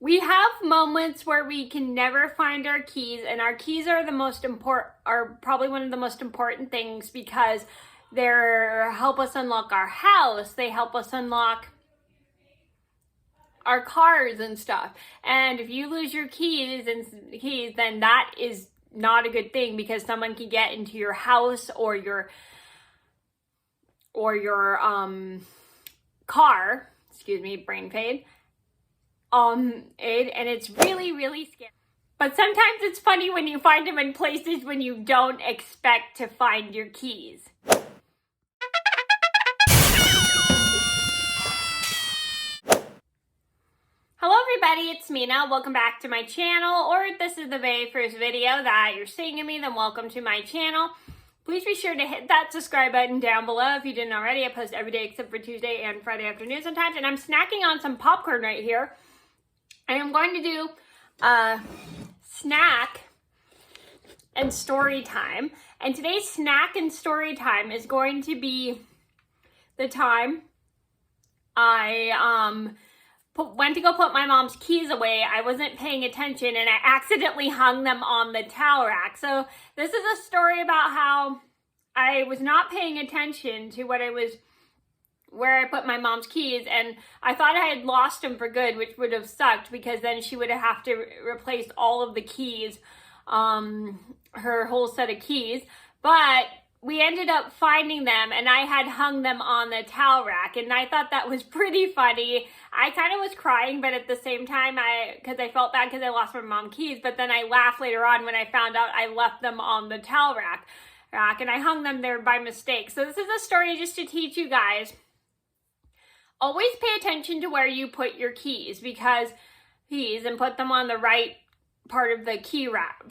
We have moments where we can never find our keys, and our keys are probably one of the most important things because they help us unlock our house. They help us unlock our cars and stuff. And if you lose your keys, then that is not a good thing because someone can get into your house or your car. Excuse me, brain fade. And it's really, really scary. But sometimes it's funny when you find them in places when you don't expect to find your keys. Hello everybody, it's Mena. Welcome back to my channel, or if this is the very first video that you're seeing of me, then welcome to my channel. Please be sure to hit that subscribe button down below if you didn't already. I post every day except for Tuesday and Friday afternoon sometimes, and I'm snacking on some popcorn right here. I am going to do a snack and story time. And today's snack and story time is going to be the time I went to go put my mom's keys away. I wasn't paying attention and I accidentally hung them on the towel rack. So this is a story about how I was not paying attention to where I put my mom's keys, and I thought I had lost them for good, which would have sucked because then she would have to replace all of the keys, her whole set of keys. But we ended up finding them, and I had hung them on the towel rack, and I thought that was pretty funny. I kind of was crying, but at the same time, because I felt bad because I lost my mom's keys, but then I laughed later on when I found out I left them on the towel rack, and I hung them there by mistake. So this is a story just to teach you guys. Always pay attention to where you put your keys and put them on the right part of the key rack,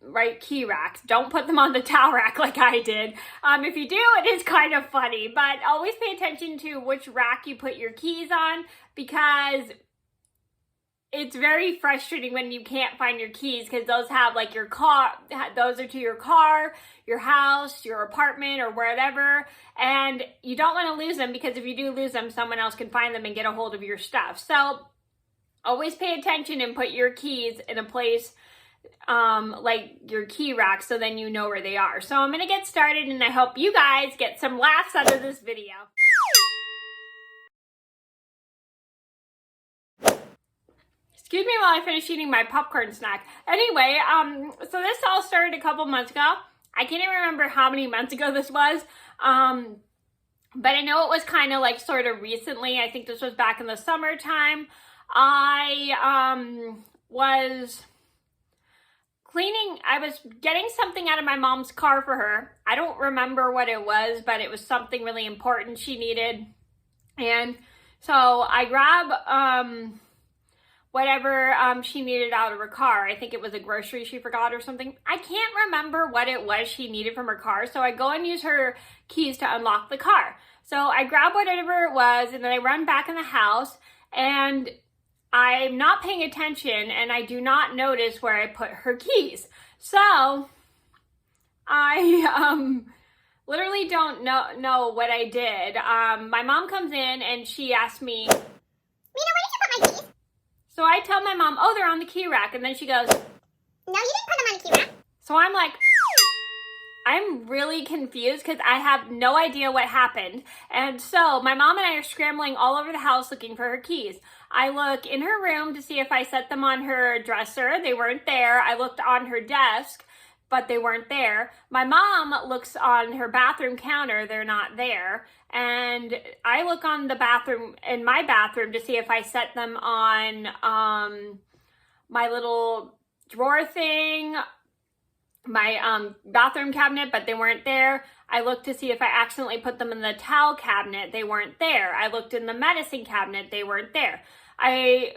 right key racks. Don't put them on the towel rack like I did. If you do, it is kind of funny, but always pay attention to which rack you put your keys on because it's very frustrating when you can't find your keys because those have like your car, those are to your car, your house, your apartment, or wherever, and you don't want to lose them because if you do lose them, someone else can find them and get a hold of your stuff. So always pay attention and put your keys in a place like your key rack so then you know where they are. So I'm going to get started and I hope you guys get some laughs out of this video. Excuse me while I finish eating my popcorn snack. Anyway, so this all started a couple months ago. I can't even remember how many months ago this was. But I know it was kind of like sort of recently. I think this was back in the summertime. I was getting something out of my mom's car for her. I don't remember what it was, but it was something really important she needed. And so I grab whatever she needed out of her car. I think it was a grocery she forgot or something. I can't remember what it was she needed from her car. So I go and use her keys to unlock the car. So I grab whatever it was and then I run back in the house and I'm not paying attention and I do not notice where I put her keys. So I literally don't know what I did. My mom comes in and she asked me, Mena, where did you put my keys? So I tell my mom, oh, they're on the key rack. And then she goes, no, you didn't put them on the key rack. So I'm like, I'm really confused because I have no idea what happened. And so my mom and I are scrambling all over the house looking for her keys. I look in her room to see if I set them on her dresser. They weren't there. I looked on her desk, but they weren't there. My mom looks on her bathroom counter. They're not there. And I look on in my bathroom to see if I set them on my little drawer thing, my bathroom cabinet, but they weren't there. I looked to see if I accidentally put them in the towel cabinet. They weren't there. I looked in the medicine cabinet. They weren't there.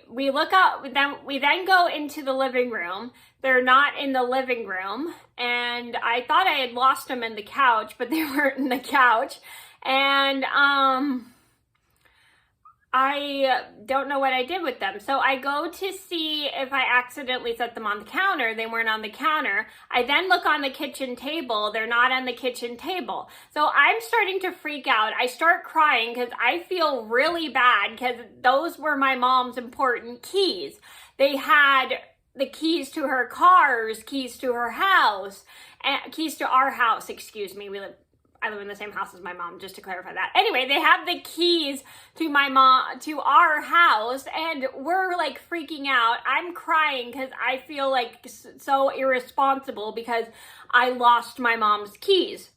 We then go into the living room. They're not in the living room. And I thought I had lost them in the couch, but they weren't in the couch. And I don't know what I did with them. So I go to see if I accidentally set them on the counter. They weren't on the counter. I then look on the kitchen table. They're not on the kitchen table. So I'm starting to freak out. I start crying because I feel really bad because those were my mom's important keys. They had the keys to her cars, keys to her house, and keys to our house, excuse me. I live in the same house as my mom, just to clarify that. Anyway, they have the keys to to our house, and we're like freaking out. I'm crying because I feel like so irresponsible because I lost my mom's keys.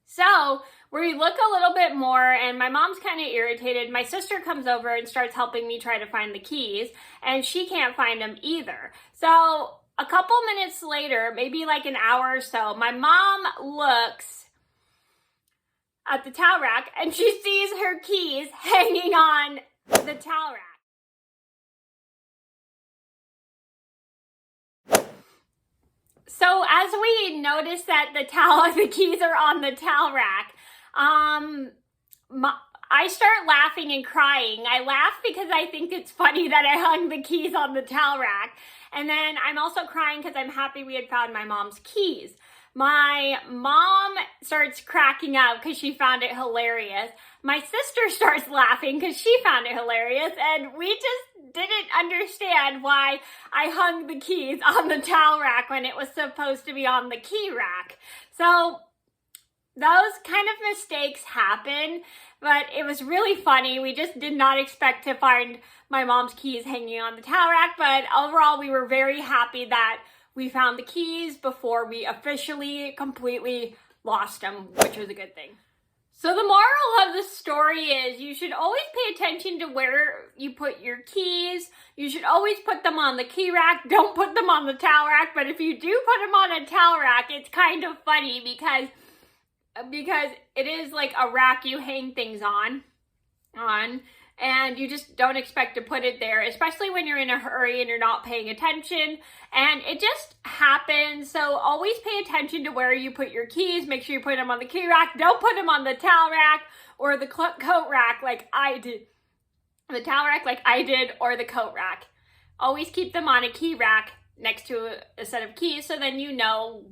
So we look a little bit more, and my mom's kind of irritated. My sister comes over and starts helping me try to find the keys, and she can't find them either. So a couple minutes later, maybe like an hour or so, my mom looks at the towel rack and she sees her keys hanging on the towel rack. So as we notice that the keys are on the towel rack, I start laughing and crying. I laugh because I think it's funny that I hung the keys on the towel rack. And then I'm also crying because I'm happy we had found my mom's keys. My mom starts cracking up because she found it hilarious. My sister starts laughing because she found it hilarious. And we just didn't understand why I hung the keys on the towel rack when it was supposed to be on the key rack. So those kind of mistakes happen, but it was really funny. We just did not expect to find my mom's keys hanging on the towel rack. But overall, we were very happy that we found the keys before we officially completely lost them, which was a good thing. So the moral of the story is you should always pay attention to where you put your keys. You should always put them on the key rack. Don't put them on the towel rack. But if you do put them on a towel rack, it's kind of funny because it is like a rack you hang things on. And you just don't expect to put it there, especially when you're in a hurry and you're not paying attention. And it just happens. So always pay attention to where you put your keys. Make sure you put them on the key rack. Don't put them on the towel rack or the coat rack like I did. The towel rack like I did, or the coat rack. Always keep them on a key rack next to a set of keys so then you know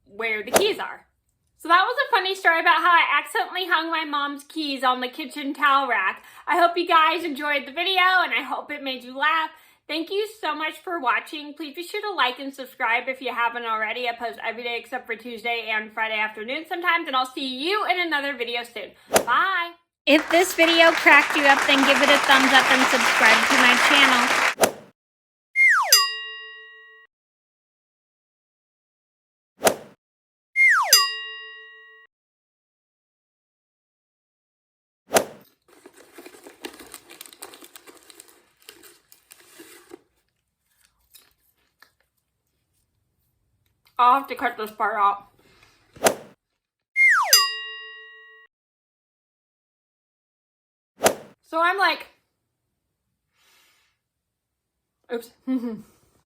where the keys are. So that was a funny story about how I accidentally hung my mom's keys on the kitchen towel rack. I hope you guys enjoyed the video and I hope it made you laugh. Thank you so much for watching. Please be sure to like and subscribe if you haven't already. I post every day except for Tuesday and Friday afternoon sometimes, and I'll see you in another video soon. Bye! If this video cracked you up, then give it a thumbs up and subscribe to my channel. I'll have to cut this part out. So I'm like, oops.